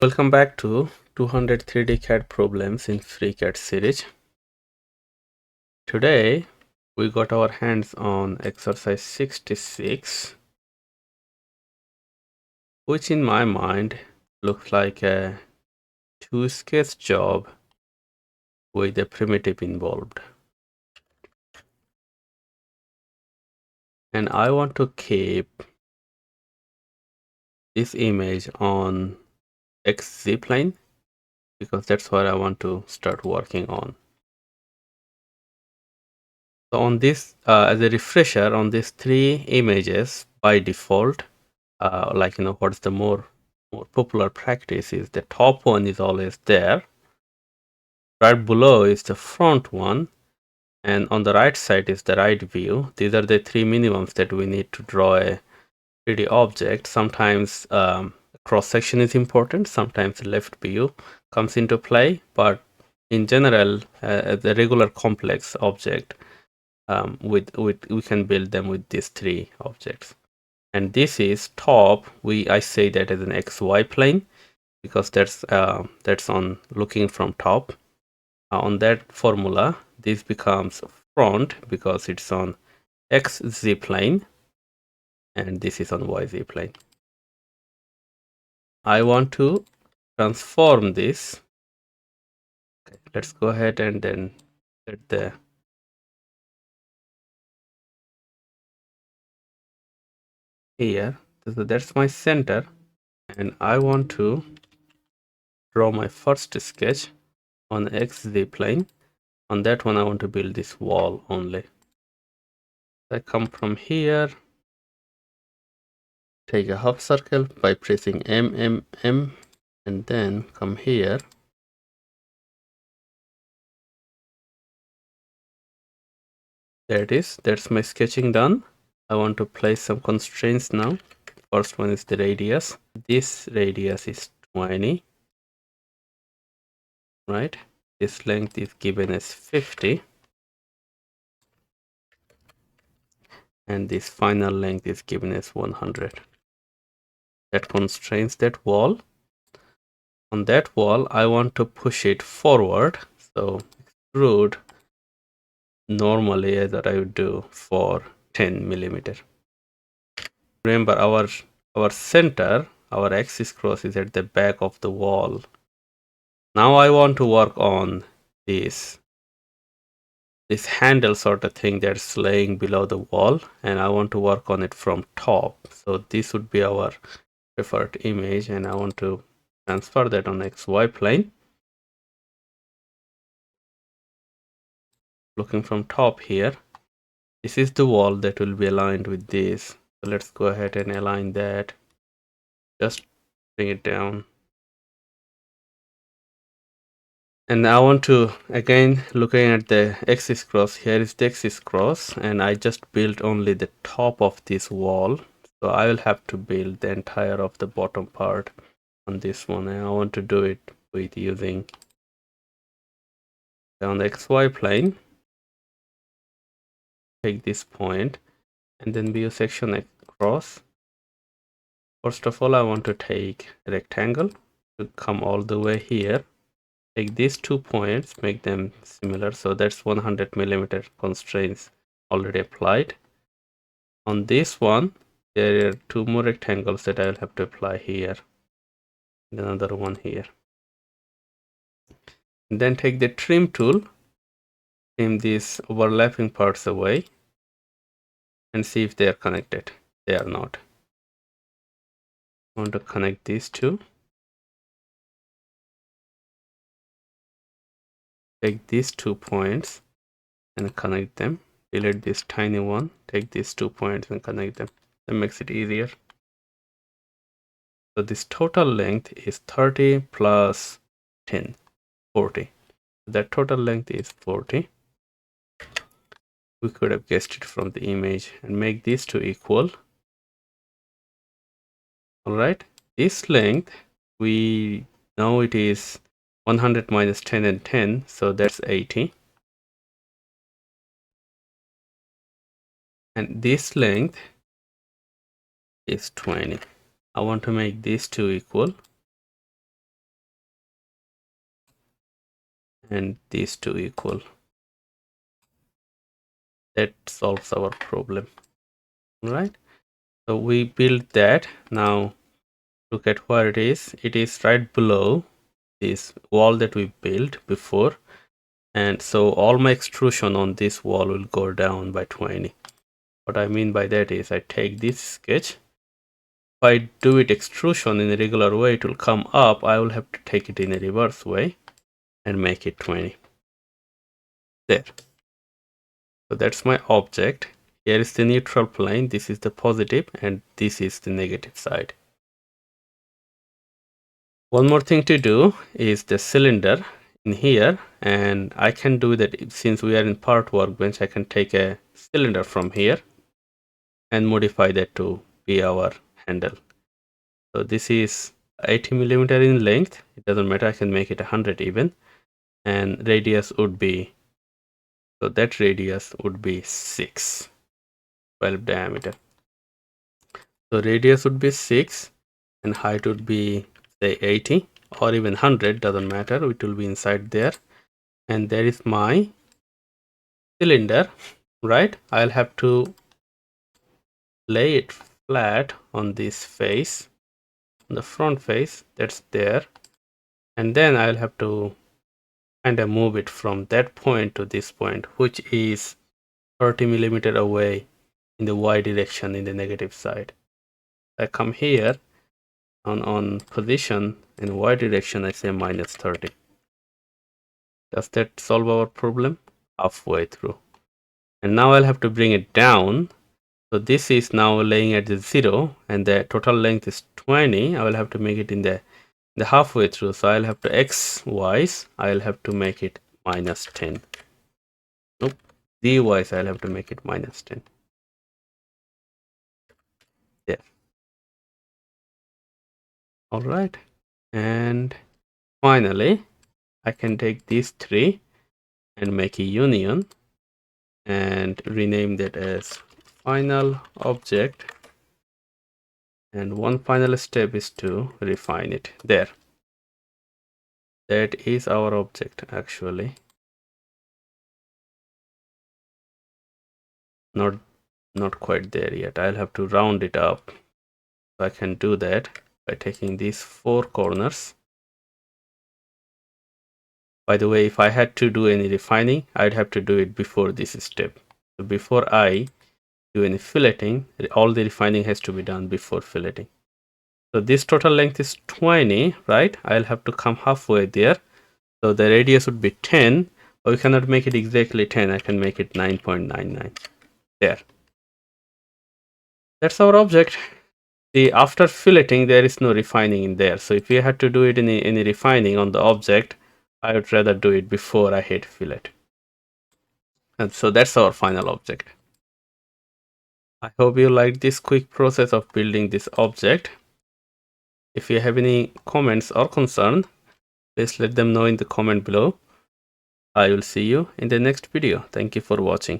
Welcome back to 200 3D CAD problems in FreeCAD series. Today we got our hands on exercise 66, which in my mind looks like a two-sketch job with a primitive involved. And I want to keep this image on XZ plane because that's what I want to start working on. So on this, as a refresher, on these three images by default, what's the more popular practice is the top one is always there. Right below is the front one, and on the right side is the right view. These are the three minimums that we need to draw a 3D object. Sometimes cross section is important. Sometimes left view comes into play, but in general, the regular complex object, we can build them with these three objects. And this is top. I say that as an XY plane because that's on looking from top. On that formula, this becomes front because it's on XZ plane, and this is on YZ plane. I want to transform this. Okay, let's go ahead and then set the here. So that's my center, and I want to draw my first sketch on XZ plane. On that one, I want to build this wall only. I come from here, take a half circle by pressing M, and then come here. There it is. That's my sketching done. I want to place some constraints now. First one is the radius. This radius is 20, right? This length is given as 50. And this final length is given as 100. That constrains that wall. On that wall, I want to push it forward. So extrude normally as I would do for 10 millimeter. Remember our center, our axis cross is at the back of the wall. Now I want to work on this handle sort of thing that's laying below the wall, and I want to work on it from top. So this would be our preferred image, and I want to transfer that on XY plane. Looking from top here, this is the wall that will be aligned with this. So let's go ahead and align that. Just bring it down. And I want to, again, looking at the axis cross, here is the axis cross, and I just built only the top of this wall. So I will have to build the entire of the bottom part on this one, and I want to do it with using on the XY plane. Take this point and then view section across. First of all, I want to take a rectangle to come all the way here. Take these 2 points, make them similar. So that's 100 millimeter constraints already applied. On this one, there are 2 more rectangles that I will have to apply here. And another one here. And then take the trim tool, trim these overlapping parts away, and see if they are connected. They are not. I want to connect these two. Take these 2 points and connect them. Delete this tiny one. Take these 2 points and connect them. That makes it easier. So this total length is 30 plus 10, 40. That total length is 40. We could have guessed it from the image and make these two equal. All right. This length, we know it is 100 minus 10 and 10, so that's 80. And this length is 20. I want to make these two equal. and these two equal. That solves our problem. All right, so we built that. Now look at where it is. It is right below this wall that we built before, and so all my extrusion on this wall will go down by 20. What I mean by that is I take this sketch. If I do it extrusion in a regular way, it will come up. I will have to take it in a reverse way and make it 20. There. So that's my object. Here is the neutral plane. This is the positive and this is the negative side. One more thing to do is the cylinder in here, and I can do that since we are in part workbench. I can take a cylinder from here and modify that to be our handle. So this is 80 millimeter in length. It doesn't matter. I can make it 100 even, and radius would be, so that radius would be 6, 12 diameter. So radius would be 6 and height would be say 80 or even 100, doesn't matter. It will be inside there, and there is my cylinder, right? I'll have to lay it flat on this face, on the front face that's there, and then I'll have to kind of move it from that point to this point, which is 30 millimeter away in the y direction in the negative side. I come here on position in y direction, I say minus 30. Does that solve our problem? Halfway through. And now I'll have to bring it down. So this is now laying at the 0 and the total length is 20. I will have to make it in the halfway through. So I'll have to x wise, I'll have to make it minus 10. Nope. Z wise, I'll have to make it minus 10. There. All right. And finally, I can take these three and make a union and rename that as final object. And one final step is to refine it. There. That is our object actually. Not quite there yet. I'll have to round it up. So I can do that by taking these 4 corners. By the way, if I had to do any refining, I'd have to do it before this step. So before I do any filleting, all the refining has to be done before filleting. So this total length is 20, right? I'll have to come halfway there. So the radius would be 10, but we cannot make it exactly 10. I can make it 9.99. There. That's our object. See, after filleting, there is no refining in there. So if you had to do it in any refining on the object, I would rather do it before I hit fillet. And so that's our final object. I hope you liked this quick process of building this object. If you have any comments or concern, please let them know in the comment below. I will see you in the next video. Thank you for watching.